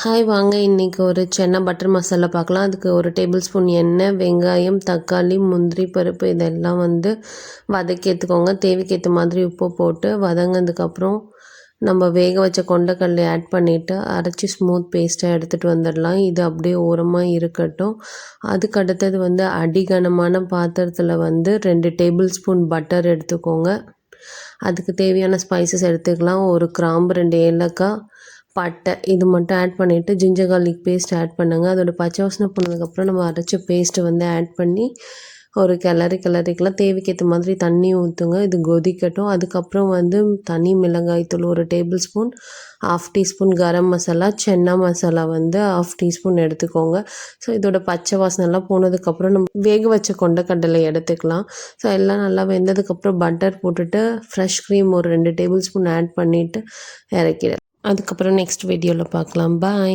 Hi வாங்க இன்றைக்கி ஒரு சென்னா பட்டர் மசாலா பார்க்கலாம். அதுக்கு ஒரு டேபிள் ஸ்பூன் எண்ணெய், வெங்காயம், தக்காளி, முந்திரி பருப்பு இதெல்லாம் வதக்கி எடுத்துக்கோங்க. தேவைக்கேற்ற மாதிரி உப்பு போட்டு வதங்கினதுக்கப்புறம் நம்ம வேக வச்ச கொண்டக்கடலை ஆட் பண்ணிவிட்டு அரைச்சி ஸ்மூத் பேஸ்ட்டாக எடுத்துகிட்டு வந்துடலாம். இது அப்படியே ஓரமாக இருக்கட்டும். அதுக்கு அடுத்தது அடிகனமான பாத்திரத்தில் 2 டேபிள் ஸ்பூன் பட்டர் எடுத்துக்கோங்க. அதுக்கு தேவையான ஸ்பைசஸ் எடுத்துக்கலாம். ஒரு கிராம்பு, 2 ஏலக்காய், பட்டை இது மட்டும் ஆட் பண்ணிவிட்டு ஜிஞ்சர் கார்லிக் பேஸ்ட் ஆட் பண்ணுங்கள். அதோட பச்சை வாசனை போனதுக்கப்புறம் நம்ம அரைச்ச பேஸ்ட்டு ஆட் பண்ணி ஒரு கிளறிக்கலாம். தேவைக்கேற்ற மாதிரி தண்ணி ஊற்றுங்க. இது கொதிக்கட்டும். அதுக்கப்புறம் தனி மிளகாய் தூள் ஒரு table spoon, 1/2 teaspoon garam masala, சென்னா மசாலா 1/2 டீஸ்பூன் எடுத்துக்கோங்க. ஸோ இதோட பச்சை வாசனைலாம் போனதுக்கப்புறம் நம்ம வேக வச்ச கொண்டக்கடலை எடுத்துக்கலாம். ஸோ எல்லாம் நல்லா வெந்ததுக்கப்புறம் பட்டர் போட்டுட்டு ஃப்ரெஷ் க்ரீம் ஒரு 2 டேபிள் ஸ்பூன் ஆட் பண்ணிவிட்டு இறக்கிடு. அதுக்கப்புறம் நெக்ஸ்ட் வீடியோவில் பார்க்கலாம். பாய்.